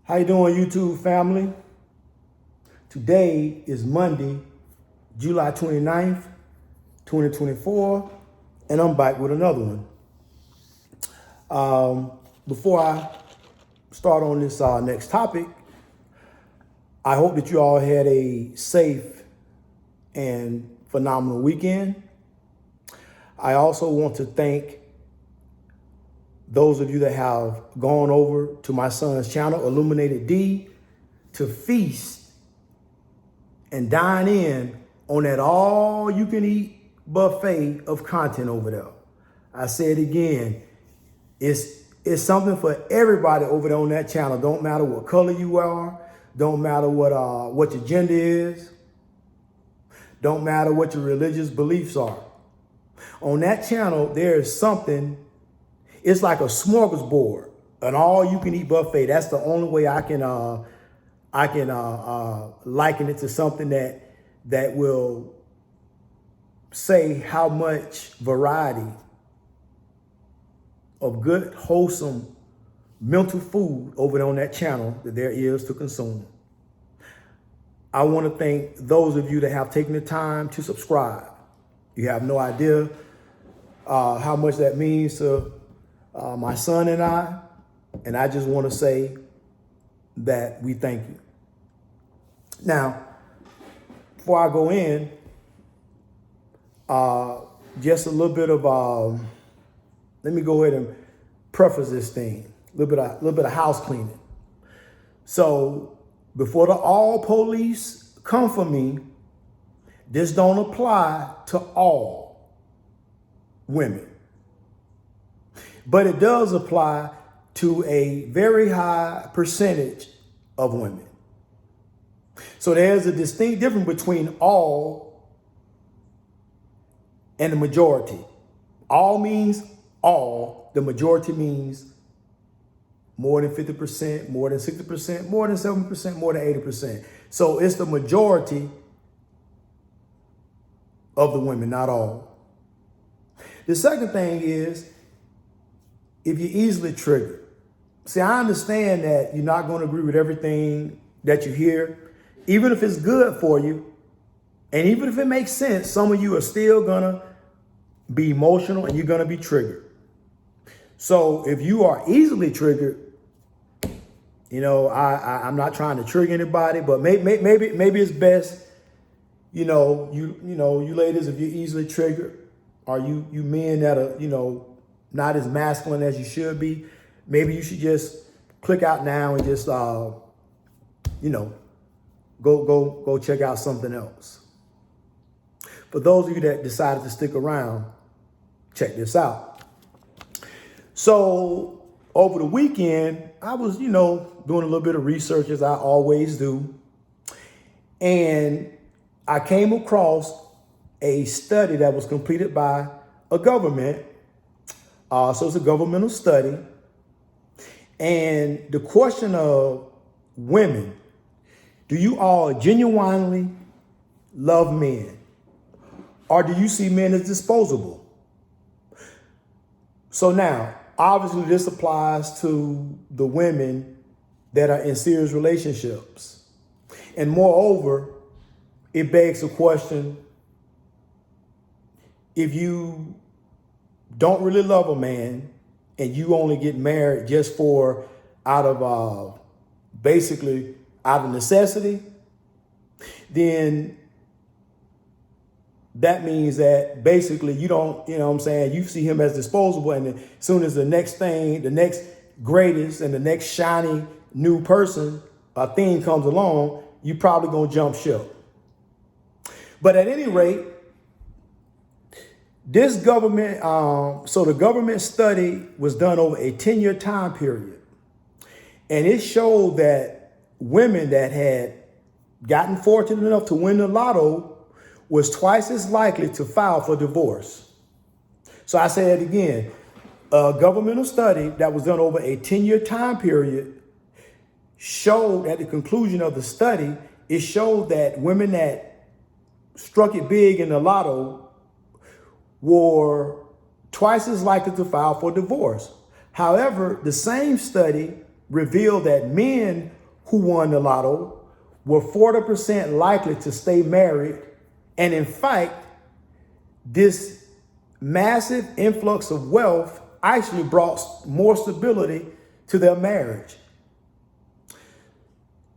How you doing, YouTube family? Today is Monday, July 29th, 2024, and I'm back with another one. Before I start on this next topic, I hope that you all had a safe and phenomenal weekend. I also want to thank those of you that have gone over to my son's channel, Illuminated D, to feast and dine in on that all-you-can-eat buffet of content over there. I say it again, it's something for everybody over there on that channel. Don't matter what color you are, don't matter what your gender is, don't matter what your religious beliefs are. On that channel, there is something. It's like a smorgasbord, an all-you-can-eat buffet. That's the only way I can liken it to something that will say how much variety of good, wholesome, mental food over there on that channel that there is to consume. I want to thank those of you that have taken the time to subscribe. You have no idea how much that means to my son and I just want to say that we thank you. Now, before I go in, just a little bit of, let me go ahead and preface this thing, a little bit of house cleaning. So before the all police come for me, this don't apply to all women. But it does apply to a very high percentage of women. So there's a distinct difference between all and the majority. All means all. The majority means more than 50%, more than 60%, more than 7%, more than 80%. So it's the majority of the women, not all. The second thing is, if you're easily triggered. See, I understand that you're not going to agree with everything that you hear, even if it's good for you. And even if it makes sense, some of you are still going to be emotional and you're going to be triggered. So if you are easily triggered, you know, I'm not trying to trigger anybody, but maybe it's best, you ladies, if you're easily triggered, or you men that are, not as masculine as you should be, maybe you should just click out now and just, go check out something else. For those of you that decided to stick around, check this out. So over the weekend, I was, doing a little bit of research as I always do. And I came across a study that was completed by a government. So it's a governmental study. And the question of women, do you all genuinely love men? Or do you see men as disposable? So now, obviously this applies to the women that are in serious relationships. And moreover, it begs the question, if you don't really love a man and you only get married just out of necessity, then that means that basically you don't, you see him as disposable, and as soon as the next thing, the next greatest and the next shiny new person, a thing comes along, you probably gonna jump ship. But at any rate, this government, so the government study was done over a 10-year time period. And it showed that women that had gotten fortunate enough to win the lotto was twice as likely to file for divorce. So I say it again, a governmental study that was done over a 10-year time period showed, at the conclusion of the study, it showed that women that struck it big in the lotto were twice as likely to file for divorce. However, the same study revealed that men who won the lotto were 40% likely to stay married. And in fact, this massive influx of wealth actually brought more stability to their marriage.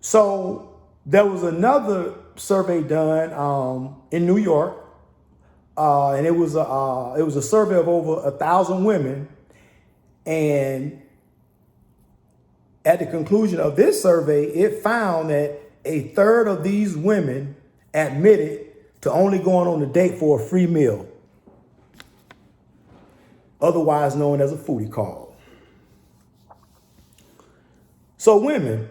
So there was another survey done in New York, and it was a survey of over 1,000 women. And at the conclusion of this survey, it found that a third of these women admitted to only going on a date for a free meal, otherwise known as a foodie call. So women,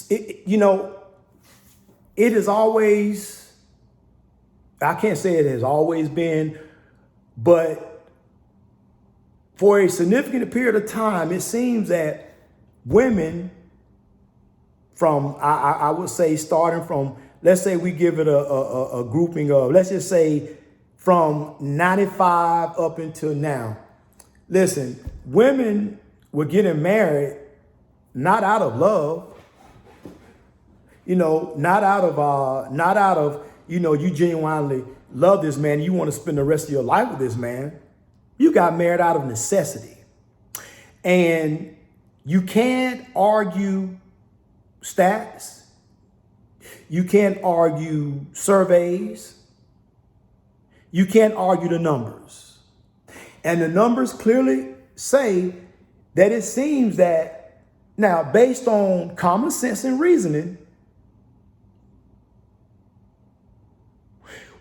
it is always, I can't say it has always been, but for a significant period of time, it seems that women from, I would say, starting from, let's say we give it a grouping of, let's just say from 95 up until now. Listen, women were getting married not out of love, not out of, you genuinely love this man, you want to spend the rest of your life with this man. You got married out of necessity. And you can't argue stats. You can't argue surveys. You can't argue the numbers. And the numbers clearly say that it seems that now, based on common sense and reasoning,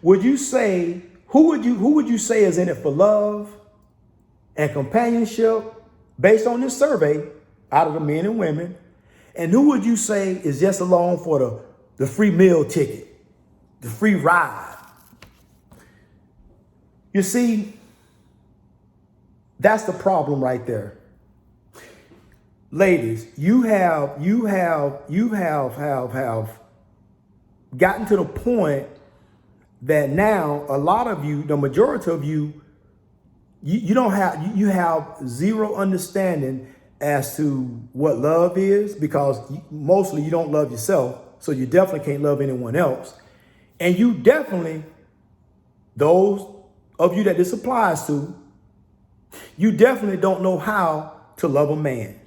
would you say, who would you say is in it for love and companionship based on this survey out of the men and women? And who would you say is just along for the free meal ticket, the free ride? You see, that's the problem right there. Ladies, you have gotten to the point that now a lot of you, the majority of you, you have zero understanding as to what love is, because mostly you don't love yourself. So you definitely can't love anyone else. And you definitely, those of you that this applies to, you definitely don't know how to love a man.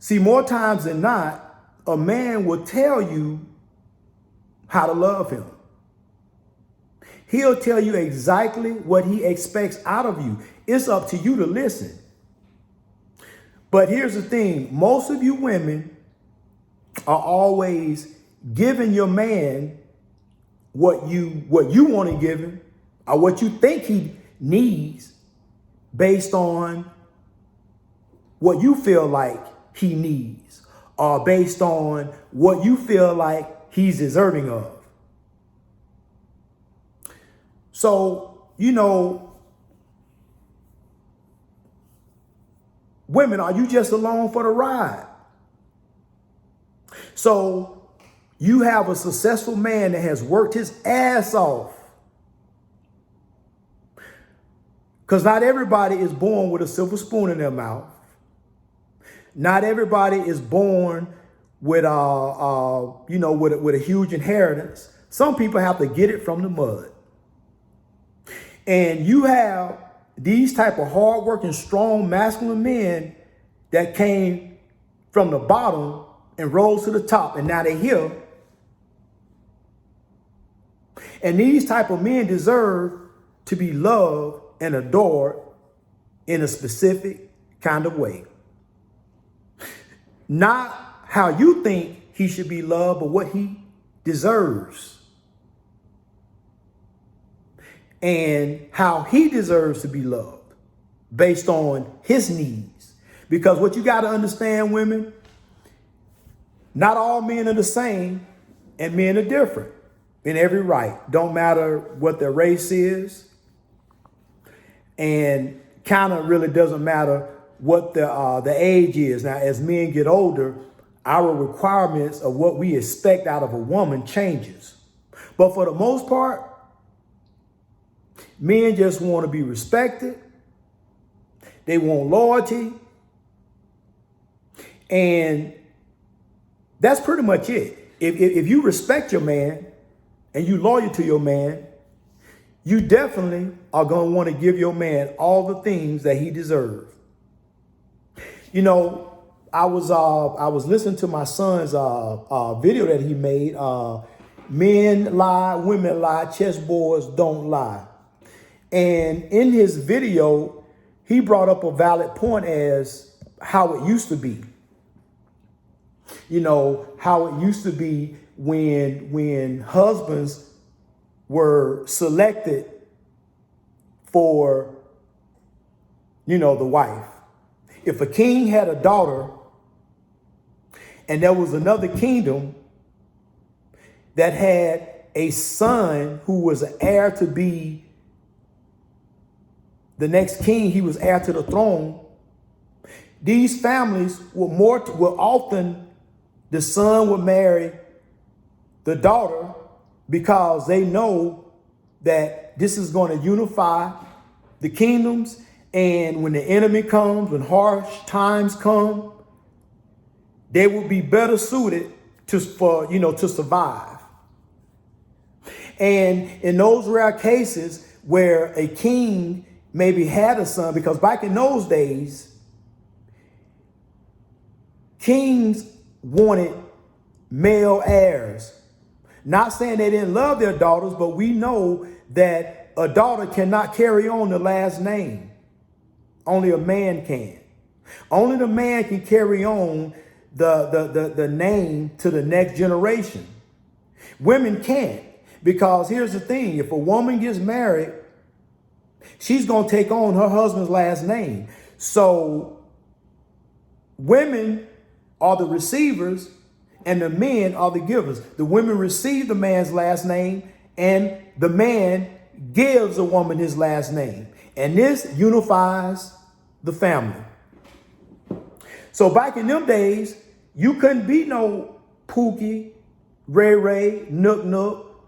See, more times than not, a man will tell you how to love him. He'll tell you exactly what he expects out of you. It's up to you to listen. But here's the thing. Most of you women are always giving your man what you want to give him, or what you think he needs, based on what you feel like he needs, or based on what you feel like he's deserving of. So, women, are you just along for the ride? So you have a successful man that has worked his ass off. Because not everybody is born with a silver spoon in their mouth. Not everybody is born with a huge inheritance. Some people have to get it from the mud. And you have these type of hardworking, strong, masculine men that came from the bottom and rose to the top, and now they're here. And these type of men deserve to be loved and adored in a specific kind of way. Not how you think he should be loved, but what he deserves. And how he deserves to be loved based on his needs. Because what you got to understand, women, not all men are the same, and men are different in every right. Don't matter what their race is, and kind of really doesn't matter what the age is. Now, as men get older, our requirements of what we expect out of a woman changes. But for the most part, men just want to be respected. They want loyalty. And that's pretty much it. If you respect your man and you loyal to your man, you definitely are going to want to give your man all the things that he deserves. You know, I was listening to my son's video that he made. Men lie, women lie, chessboards don't lie. And in his video, he brought up a valid point as how it used to be. You know, how it used to be when husbands were selected for, you know, the wife. If a king had a daughter and there was another kingdom that had a son who was an heir to be the next king, he was heir to the throne, these families were often, the son would marry the daughter because they know that this is going to unify the kingdoms. And when the enemy comes, when harsh times come, they will be better suited to survive. And in those rare cases where a king maybe had a son, because back in those days, kings wanted male heirs. Not saying they didn't love their daughters, but we know that a daughter cannot carry on the last name. Only a man can. Only the man can carry on the name to the next generation. Women can't, because here's the thing. If a woman gets married, she's going to take on her husband's last name. So women are the receivers and the men are the givers. The women receive the man's last name and the man gives a woman his last name. And this unifies the family. So back in them days, you couldn't be no Pookie, Ray Ray, Nook Nook,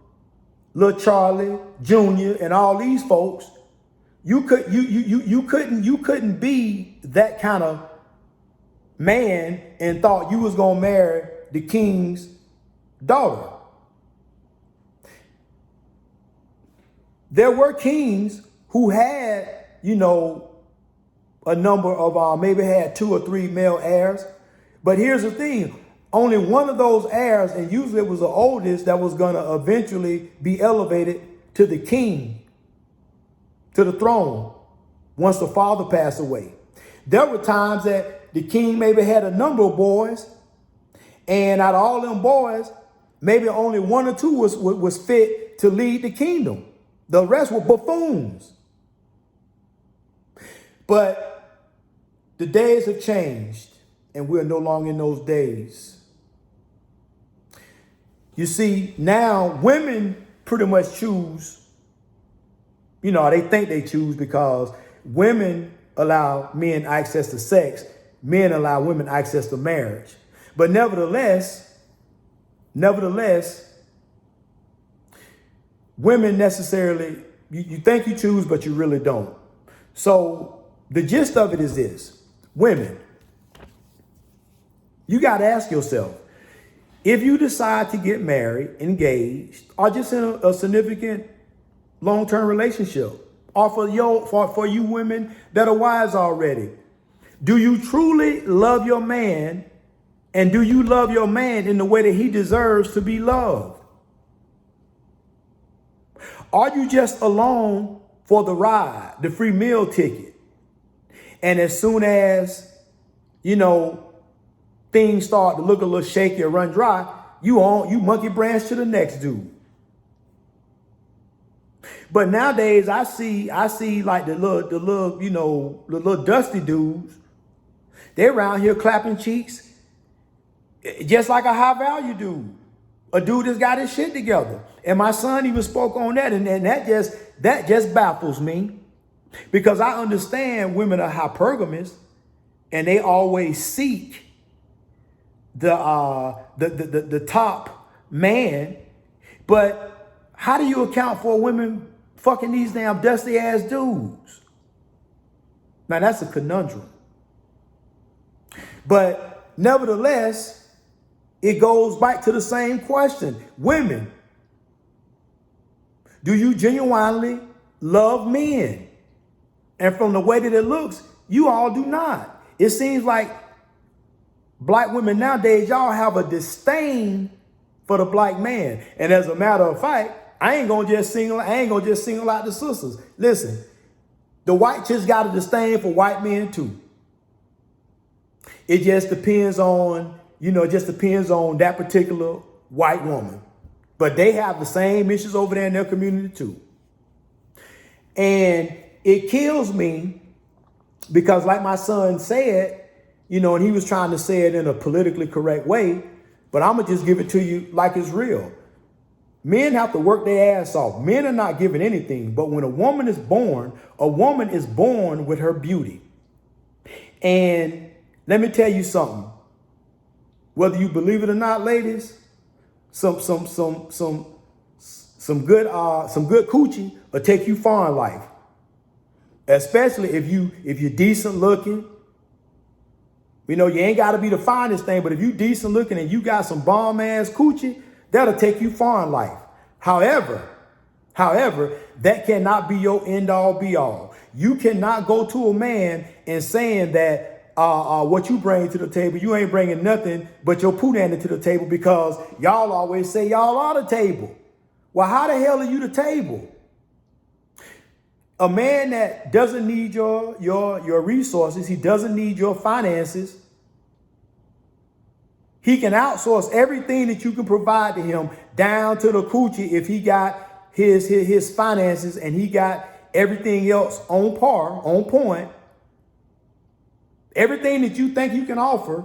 Lil Charlie, Junior, and all these folks. You couldn't be that kind of man and thought you was gonna marry the king's daughter. There were kings who had, a number of maybe had 2 or 3 male heirs. But here's the thing. Only one of those heirs, and usually it was the oldest, that was going to eventually be elevated to the king, to the throne, once the father passed away. There were times that the king maybe had a number of boys, and out of all them boys, maybe only 1 or 2 was fit to lead the kingdom. The rest were buffoons. But the days have changed, and we're no longer in those days. You see, now women pretty much choose, they think they choose because women allow men access to sex, men allow women access to marriage. But nevertheless, women necessarily, you think you choose, but you really don't. So the gist of it is this. Women, you got to ask yourself, if you decide to get married, engaged, or just in a significant long-term relationship, or for you women that are wives already, do you truly love your man, and do you love your man in the way that he deserves to be loved? Are you just along for the ride, the free meal ticket? And as soon as, things start to look a little shaky or run dry, you monkey branch to the next dude. But nowadays I see like the little dusty dudes. They're around here clapping cheeks, just like a high value dude, a dude that's got his shit together. And my son even spoke on that, and that just baffles me, because I understand women are hypergamous and they always seek the top man. But how do you account for women fucking these damn dusty ass dudes? Now, that's a conundrum. But nevertheless, it goes back to the same question. Women, do you genuinely love men? And from the way that it looks, you all do not. It seems like black women nowadays, y'all have a disdain for the black man. And as a matter of fact, I ain't gonna just single out the sisters. Listen, the white chicks got a disdain for white men too. It just depends on, that particular white woman. But they have the same issues over there in their community too. And it kills me because, like my son said, and he was trying to say it in a politically correct way, but I'm going to just give it to you like it's real. Men have to work their ass off. Men are not given anything. But when a woman is born with her beauty. And let me tell you something. Whether you believe it or not, ladies, some good coochie will take you far in life. Especially if you're decent looking. You ain't got to be the finest thing, but if you decent looking and you got some bomb ass coochie, that'll take you far in life. However, that cannot be your end all be all. You cannot go to a man and saying that what you bring to the table, you ain't bringing nothing but your poontang to the table, because y'all always say y'all are the table. Well, how the hell are you the table? A man that doesn't need your resources, he doesn't need your finances. He can outsource everything that you can provide to him down to the coochie if he got his finances and he got everything else on par, on point. Everything that you think you can offer,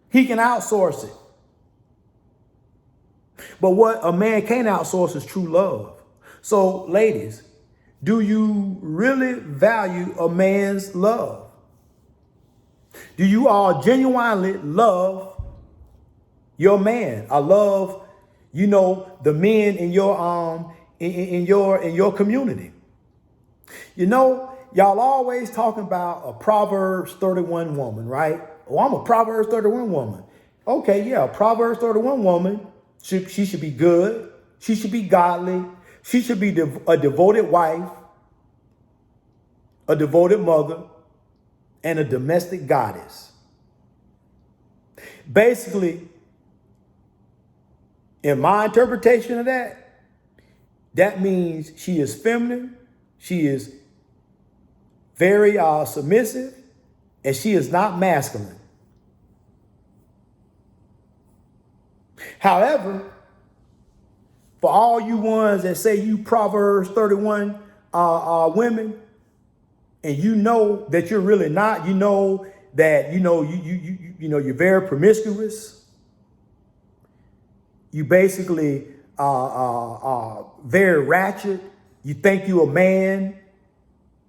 he can outsource it. But what a man can't outsource is true love. So, ladies, do you really value a man's love? Do you all genuinely love your man? I love, the men in your in your community. Y'all always talking about a Proverbs 31 woman, right? Oh, I'm a Proverbs 31 woman. Okay, yeah, a Proverbs 31 woman. She should be good. She should be godly. She should be a devoted wife, a devoted mother, and a domestic goddess. Basically, in my interpretation of that means she is feminine, she is very submissive, and she is not masculine. However, for all you ones that say you Proverbs 31 women, and that you're really not, that you're very promiscuous. You basically very ratchet. You think you a man.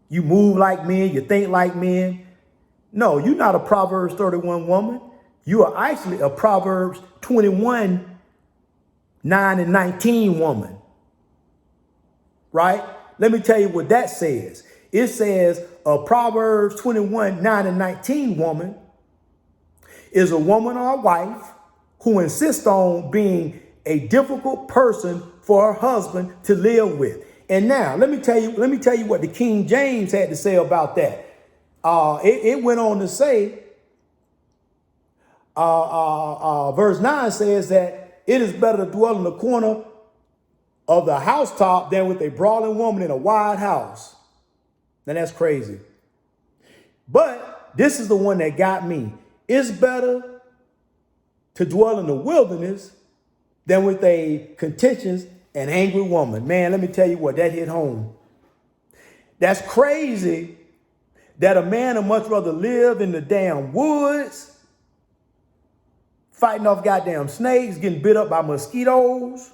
You move like men. You think like men. No, you're not a Proverbs 31 woman. You are actually a Proverbs 21, 9 and 19 woman. Right? Let me tell you what that says. It says a Proverbs 21, 9 and 19 woman is a woman or a wife who insists on being a difficult person for her husband to live with. And now let me tell you what the King James had to say about that. It went on to say, verse 9 says that it is better to dwell in the corner of the housetop than with a brawling woman in a wide house. Now that's crazy. But this is the one that got me. It's better to dwell in the wilderness than with a contentious and angry woman. Man, let me tell you what, that hit home. That's crazy that a man would much rather live in the damn woods, fighting off goddamn snakes, getting bit up by mosquitoes.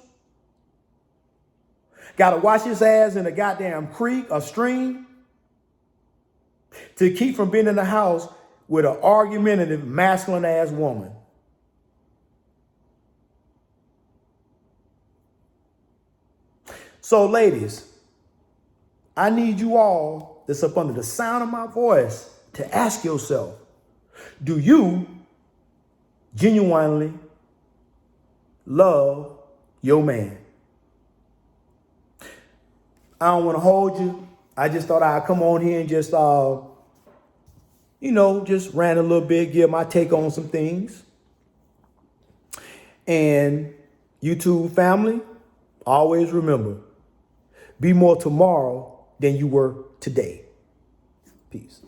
Got to wash his ass in a goddamn creek or stream to keep from being in the house with an argumentative, masculine ass woman. So, ladies, I need you all that's up under the sound of my voice to ask yourself, do you genuinely love your man? I don't want to hold you. I just thought I'd come on here and just, just rant a little bit, give my take on some things. And YouTube family, always remember, be more tomorrow than you were today. Peace.